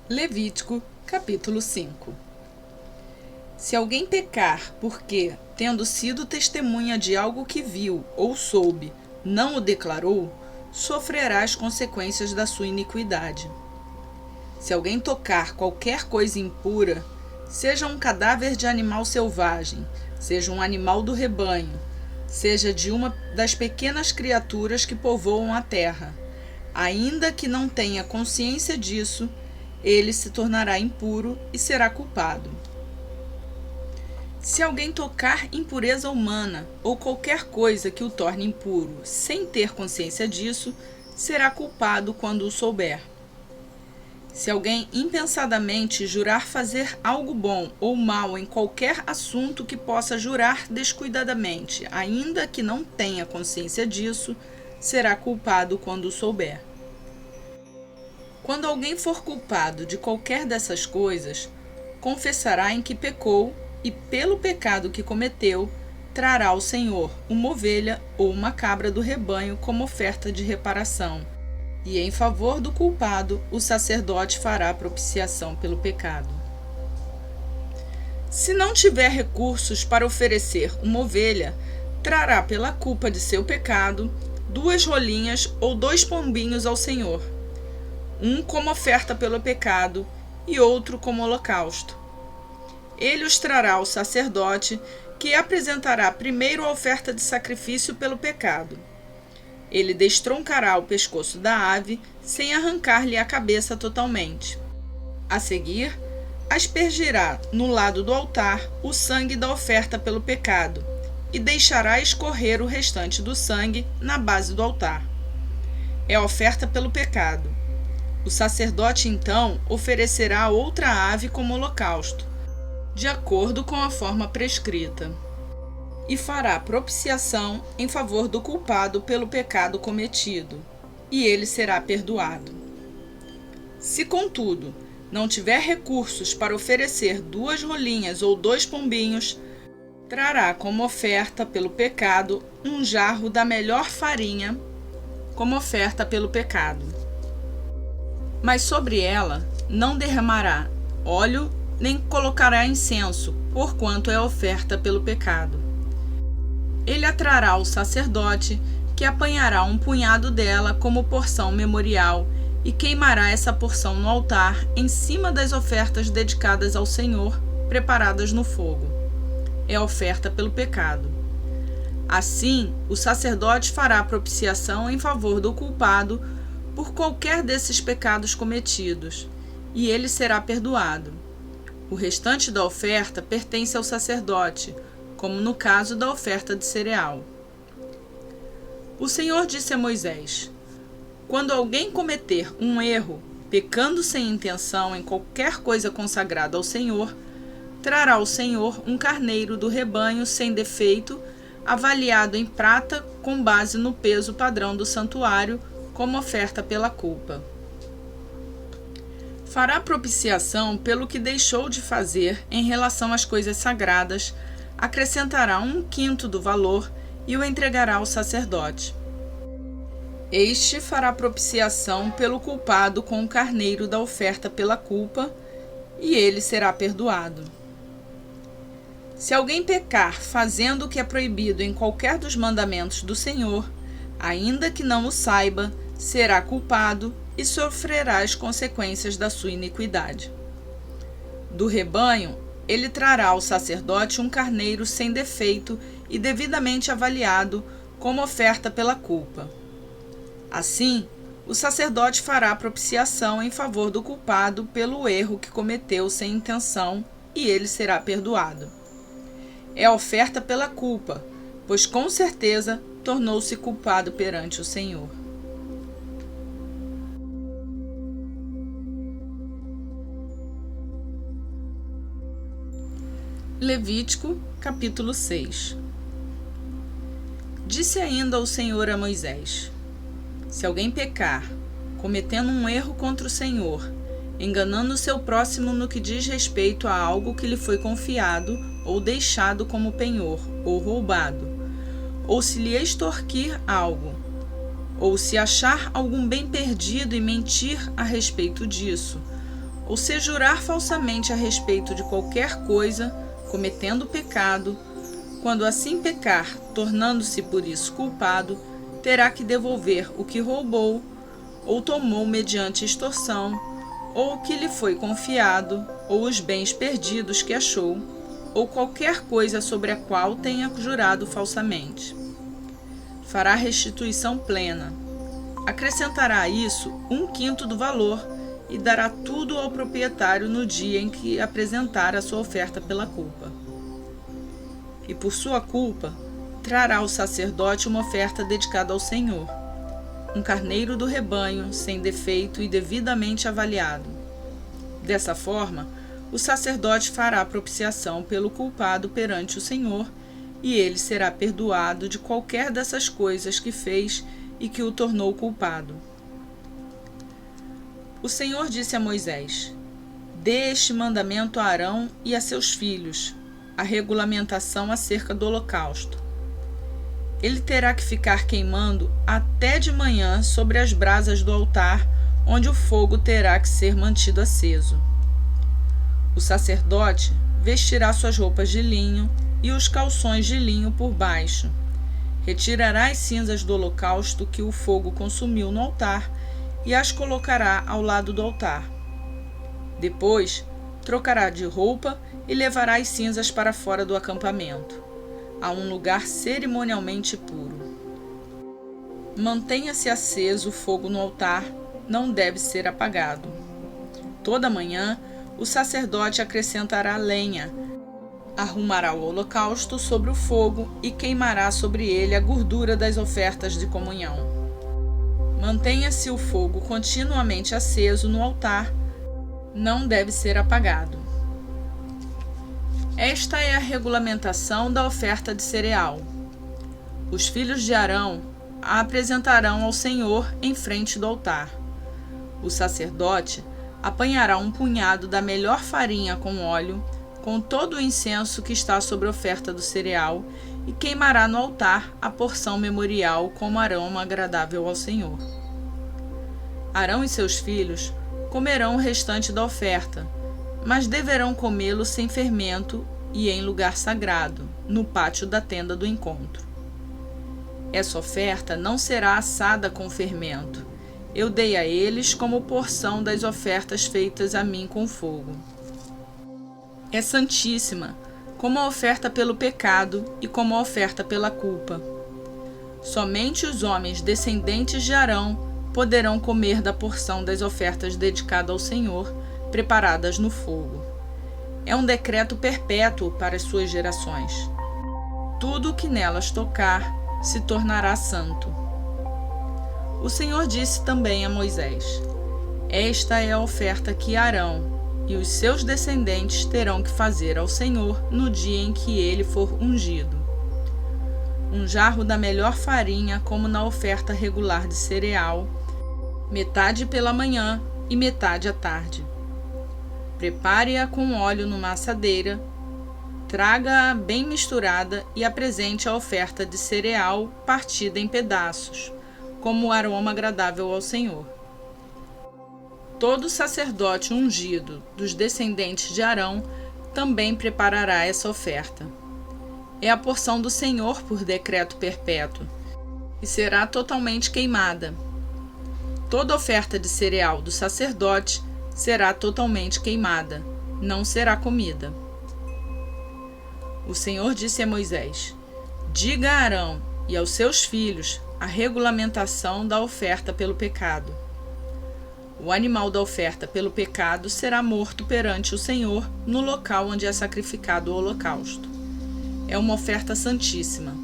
Levítico, capítulo 5. Se alguém pecar porque, tendo sido testemunha de algo que viu ou soube, não o declarou, sofrerá as consequências da sua iniquidade. Se alguém tocar qualquer coisa impura, seja um cadáver de animal selvagem, seja um animal do rebanho, seja de uma das pequenas criaturas que povoam a terra, ainda que não tenha consciência disso, ele se tornará impuro e será culpado. Se alguém tocar impureza humana ou qualquer coisa que o torne impuro sem ter consciência disso, será culpado quando o souber. Se alguém impensadamente jurar fazer algo bom ou mal em qualquer assunto que possa jurar descuidadamente, ainda que não tenha consciência disso, será culpado quando o souber. Quando alguém for culpado de qualquer dessas coisas, confessará em que pecou e, pelo pecado que cometeu, trará ao Senhor uma ovelha ou uma cabra do rebanho como oferta de reparação. E, em favor do culpado, o sacerdote fará propiciação pelo pecado. Se não tiver recursos para oferecer uma ovelha, trará pela culpa de seu pecado 2 rolinhas ou 2 pombinhos ao Senhor, um como oferta pelo pecado e outro como holocausto. Ele os trará ao sacerdote, que apresentará primeiro a oferta de sacrifício pelo pecado. Ele destroncará o pescoço da ave, sem arrancar-lhe a cabeça totalmente. A seguir, aspergirá no lado do altar o sangue da oferta pelo pecado, e deixará escorrer o restante do sangue na base do altar. É a oferta pelo pecado. O sacerdote, então, oferecerá outra ave como holocausto, de acordo com a forma prescrita, e fará propiciação em favor do culpado pelo pecado cometido, e ele será perdoado. Se, contudo, não tiver recursos para oferecer 2 rolinhas ou 2 pombinhos, trará como oferta pelo pecado um jarro da melhor farinha como oferta pelo pecado. Mas sobre ela não derramará óleo nem colocará incenso, porquanto é oferta pelo pecado. Ele a trará ao sacerdote, que apanhará um punhado dela como porção memorial e queimará essa porção no altar em cima das ofertas dedicadas ao Senhor, preparadas no fogo. É oferta pelo pecado. Assim, o sacerdote fará propiciação em favor do culpado por qualquer desses pecados cometidos, e ele será perdoado. O restante da oferta pertence ao sacerdote, como no caso da oferta de cereal. O Senhor disse a Moisés: quando alguém cometer um erro, pecando sem intenção em qualquer coisa consagrada ao Senhor, trará ao Senhor um carneiro do rebanho sem defeito, avaliado em prata com base no peso padrão do santuário, como oferta pela culpa. Fará propiciação pelo que deixou de fazer em relação às coisas sagradas, acrescentará 1/5 do valor e o entregará ao sacerdote. Este fará propiciação pelo culpado com o carneiro da oferta pela culpa, e ele será perdoado. Se alguém pecar fazendo o que é proibido em qualquer dos mandamentos do Senhor, ainda que não o saiba, será culpado e sofrerá as consequências da sua iniquidade. Do rebanho, ele trará ao sacerdote um carneiro sem defeito e devidamente avaliado como oferta pela culpa. Assim, o sacerdote fará propiciação em favor do culpado pelo erro que cometeu sem intenção, e ele será perdoado. É oferta pela culpa, pois com certeza tornou-se culpado perante o Senhor. Levítico, capítulo 6. Disse ainda o Senhor a Moisés: se alguém pecar, cometendo um erro contra o Senhor, enganando o seu próximo no que diz respeito a algo que lhe foi confiado, ou deixado como penhor, ou roubado, ou se lhe extorquir algo, ou se achar algum bem perdido e mentir a respeito disso, ou se jurar falsamente a respeito de qualquer coisa, cometendo pecado, quando assim pecar, tornando-se por isso culpado, terá que devolver o que roubou, ou tomou mediante extorsão, ou o que lhe foi confiado, ou os bens perdidos que achou, ou qualquer coisa sobre a qual tenha jurado falsamente. Fará restituição plena. Acrescentará a isso 1/5 do valor e dará tudo ao proprietário no dia em que apresentar a sua oferta pela culpa. E por sua culpa, trará o sacerdote uma oferta dedicada ao Senhor, um carneiro do rebanho, sem defeito e devidamente avaliado. Dessa forma, o sacerdote fará propiciação pelo culpado perante o Senhor, e ele será perdoado de qualquer dessas coisas que fez e que o tornou culpado. O Senhor disse a Moisés: Dê este mandamento a Arão e a seus filhos, a regulamentação acerca do holocausto. Ele terá que ficar queimando até de manhã sobre as brasas do altar, onde o fogo terá que ser mantido aceso. O sacerdote vestirá suas roupas de linho e os calções de linho por baixo. Retirará as cinzas do holocausto que o fogo consumiu no altar e as colocará ao lado do altar. Depois, trocará de roupa e levará as cinzas para fora do acampamento, a um lugar cerimonialmente puro. Mantenha-se aceso o fogo no altar, não deve ser apagado. Toda manhã, o sacerdote acrescentará lenha, arrumará o holocausto sobre o fogo e queimará sobre ele a gordura das ofertas de comunhão. Mantenha-se o fogo continuamente aceso no altar, não deve ser apagado. Esta é a regulamentação da oferta de cereal. Os filhos de Arão a apresentarão ao Senhor em frente do altar. O sacerdote apanhará um punhado da melhor farinha com óleo, com todo o incenso que está sobre a oferta do cereal, e queimará no altar a porção memorial como aroma agradável ao Senhor. Arão e seus filhos comerão o restante da oferta, mas deverão comê-lo sem fermento e em lugar sagrado, no pátio da tenda do encontro. Essa oferta não será assada com fermento. Eu dei a eles como porção das ofertas feitas a mim com fogo. É santíssima, como a oferta pelo pecado e como a oferta pela culpa. Somente os homens descendentes de Arão poderão comer da porção das ofertas dedicadas ao Senhor, preparadas no fogo. É um decreto perpétuo para as suas gerações. Tudo o que nelas tocar se tornará santo. O Senhor disse também a Moisés: Esta é a oferta que Arão e os seus descendentes terão que fazer ao Senhor no dia em que ele for ungido. Um jarro da melhor farinha, como na oferta regular de cereal, metade pela manhã e metade à tarde. Prepare-a com óleo numa assadeira, traga-a bem misturada e apresente a oferta de cereal partida em pedaços, como aroma agradável ao Senhor. Todo sacerdote ungido dos descendentes de Arão também preparará essa oferta. É a porção do Senhor por decreto perpétuo, e será totalmente queimada. Toda oferta de cereal do sacerdote será totalmente queimada, não será comida. O Senhor disse a Moisés: Diga a Arão e aos seus filhos a regulamentação da oferta pelo pecado. O animal da oferta pelo pecado será morto perante o Senhor no local onde é sacrificado o holocausto. É uma oferta santíssima.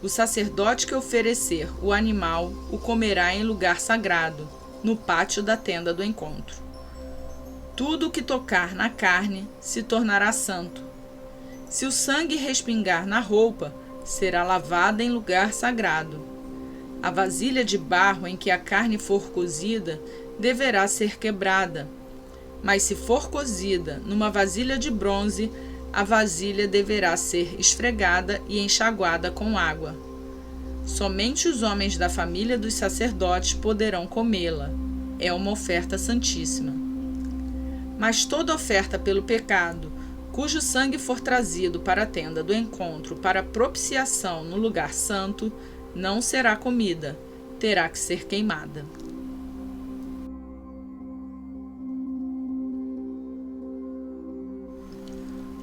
O sacerdote que oferecer o animal o comerá em lugar sagrado, no pátio da tenda do encontro. Tudo o que tocar na carne se tornará santo. Se o sangue respingar na roupa, será lavada em lugar sagrado. A vasilha de barro em que a carne for cozida deverá ser quebrada, mas se for cozida numa vasilha de bronze, a vasilha deverá ser esfregada e enxaguada com água. Somente os homens da família dos sacerdotes poderão comê-la. É uma oferta santíssima. Mas toda oferta pelo pecado, cujo sangue for trazido para a tenda do encontro para propiciação no lugar santo, não será comida, terá que ser queimada.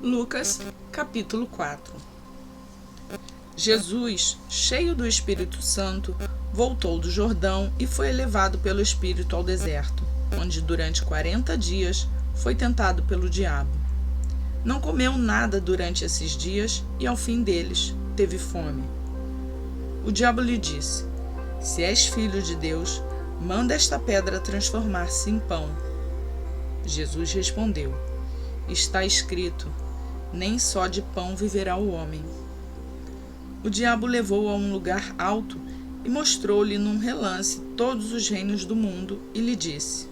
Lucas, capítulo 4. Jesus, cheio do Espírito Santo, voltou do Jordão e foi levado pelo Espírito ao deserto, onde durante 40 dias foi tentado pelo diabo. Não comeu nada durante esses dias e, ao fim deles, teve fome. O diabo lhe disse: Se és filho de Deus, manda esta pedra transformar-se em pão. Jesus respondeu: Está escrito: nem só de pão viverá o homem. O diabo levou-o a um lugar alto e mostrou-lhe num relance todos os reinos do mundo e lhe disse: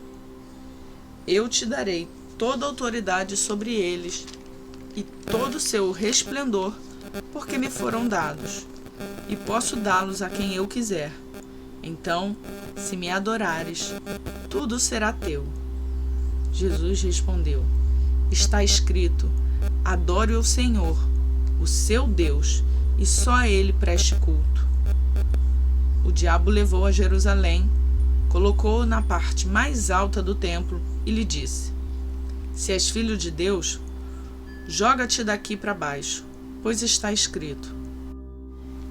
Eu te darei toda a autoridade sobre eles e todo o seu resplendor, porque me foram dados, e posso dá-los a quem eu quiser. Então, se me adorares, tudo será teu. Jesus respondeu: Está escrito: Adore o Senhor, o seu Deus, e só a ele preste culto. O diabo levou a Jerusalém, colocou-o na parte mais alta do templo e lhe disse: Se és filho de Deus, joga-te daqui para baixo, pois está escrito: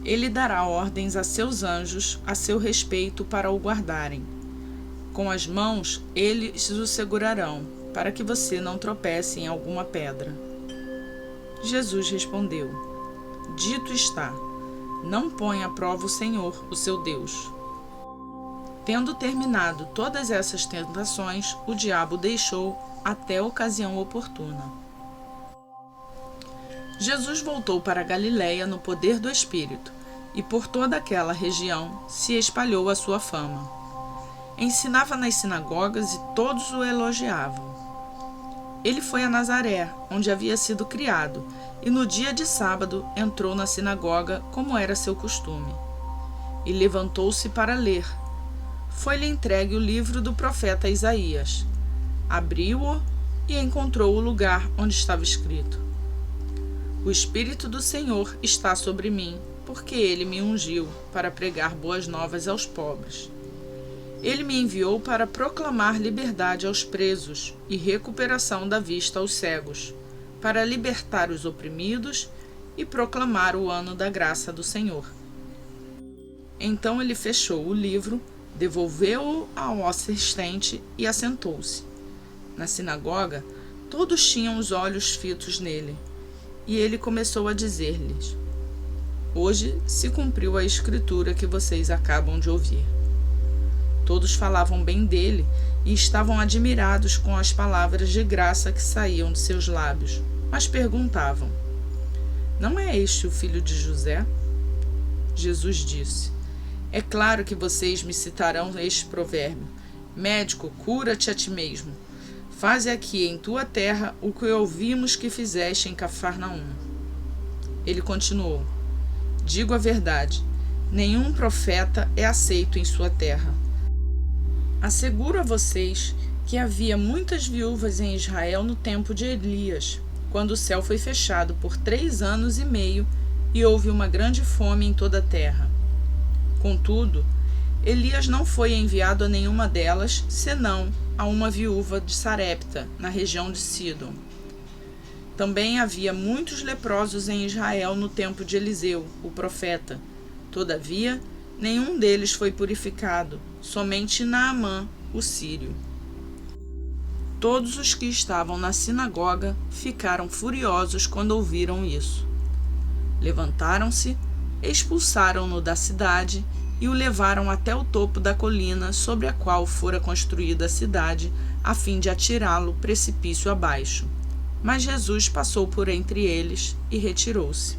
Ele dará ordens a seus anjos a seu respeito para o guardarem. Com as mãos eles o segurarão, para que você não tropece em alguma pedra. Jesus respondeu: Dito está, não ponha à prova o Senhor, o seu Deus. Tendo terminado todas essas tentações, o diabo deixou até a ocasião oportuna. Jesus voltou para a Galiléia no poder do Espírito, e por toda aquela região se espalhou a sua fama. Ensinava nas sinagogas e todos o elogiavam. Ele foi a Nazaré, onde havia sido criado, e no dia de sábado entrou na sinagoga, como era seu costume. E levantou-se para ler. Foi-lhe entregue o livro do profeta Isaías. Abriu-o e encontrou o lugar onde estava escrito: O Espírito do Senhor está sobre mim, porque ele me ungiu para pregar boas novas aos pobres. Ele me enviou para proclamar liberdade aos presos e recuperação da vista aos cegos, para libertar os oprimidos e proclamar o ano da graça do Senhor. Então ele fechou o livro, devolveu-o ao assistente e assentou-se. Na sinagoga, todos tinham os olhos fitos nele, e ele começou a dizer-lhes: Hoje se cumpriu a escritura que vocês acabam de ouvir. Todos falavam bem dele e estavam admirados com as palavras de graça que saíam de seus lábios, mas perguntavam: Não é este o filho de José? Jesus disse: É claro que vocês me citarão este provérbio: Médico, cura-te a ti mesmo. Faze aqui em tua terra o que ouvimos que fizeste em Cafarnaum. Ele continuou: Digo a verdade, nenhum profeta é aceito em sua terra. Asseguro a vocês que havia muitas viúvas em Israel no tempo de Elias, quando o céu foi fechado por 3 anos e meio e houve uma grande fome em toda a terra. Contudo, Elias não foi enviado a nenhuma delas, senão a uma viúva de Sarepta, na região de Sidom. Também havia muitos leprosos em Israel no tempo de Eliseu, o profeta. Todavia, nenhum deles foi purificado, somente Naamã, o sírio. Todos os que estavam na sinagoga ficaram furiosos quando ouviram isso. Levantaram-se, expulsaram-no da cidade e o levaram até o topo da colina sobre a qual fora construída a cidade, a fim de atirá-lo precipício abaixo. Mas Jesus passou por entre eles e retirou-se.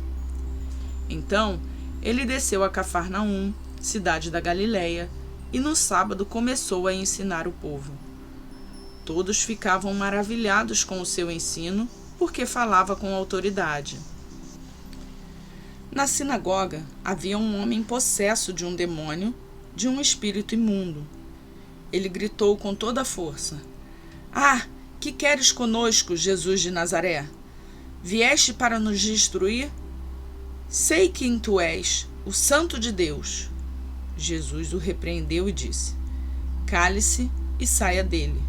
Então, ele desceu a Cafarnaum, cidade da Galiléia, e no sábado começou a ensinar o povo. Todos ficavam maravilhados com o seu ensino, porque falava com autoridade. Na sinagoga havia um homem possesso de um demônio, de um espírito imundo. Ele gritou com toda a força: Ah, Que queres conosco, Jesus de Nazaré? Vieste para nos destruir? Sei quem tu és, o Santo de Deus. Jesus o repreendeu e disse: Cale-se e saia dele.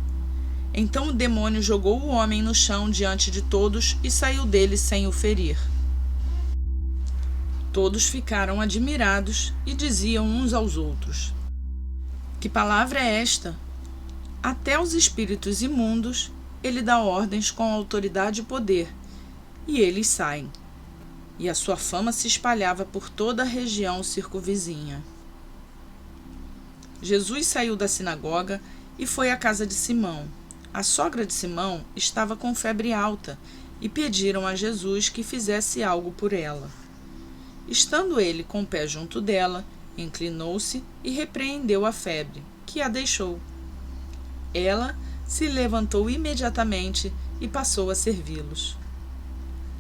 Então o demônio jogou o homem no chão diante de todos e saiu dele sem o ferir. Todos ficaram admirados e diziam uns aos outros: Que palavra é esta? Até os espíritos imundos ele dá ordens com autoridade e poder, e eles saem. E a sua fama se espalhava por toda a região circunvizinha. Jesus saiu da sinagoga e foi à casa de Simão. A sogra de Simão estava com febre alta e pediram a Jesus que fizesse algo por ela. Estando ele com o pé junto dela, inclinou-se e repreendeu a febre, que a deixou. Ela se levantou imediatamente e passou a servi-los.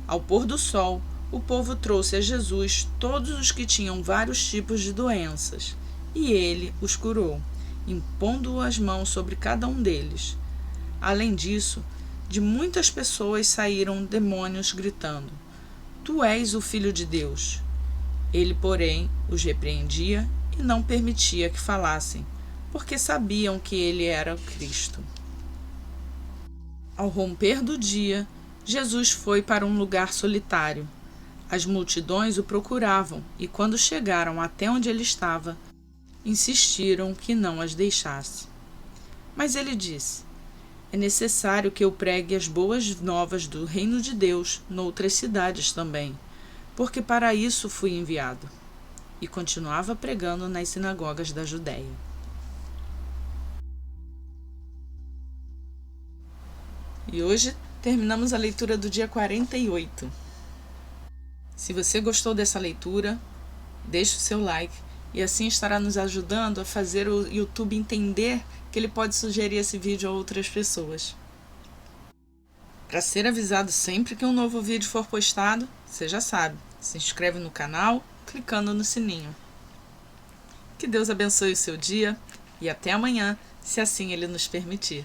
Ao pôr do sol, o povo trouxe a Jesus todos os que tinham vários tipos de doenças, e ele os curou, impondo as mãos sobre cada um deles. Além disso, de muitas pessoas saíram demônios gritando: Tu és o Filho de Deus. Ele, porém, os repreendia e não permitia que falassem, porque sabiam que ele era o Cristo. Ao romper do dia, Jesus foi para um lugar solitário. As multidões o procuravam e, quando chegaram até onde ele estava, insistiram que não as deixasse. Mas ele disse: É necessário que eu pregue as boas novas do reino de Deus noutras cidades também, porque para isso fui enviado. E continuava pregando nas sinagogas da Judéia. E hoje terminamos a leitura do dia 48. Se você gostou dessa leitura, deixe o seu like e assim estará nos ajudando a fazer o YouTube entender que ele pode sugerir esse vídeo a outras pessoas. Para ser avisado sempre que um novo vídeo for postado, você já sabe, se inscreve no canal clicando no sininho. Que Deus abençoe o seu dia e até amanhã, se assim Ele nos permitir.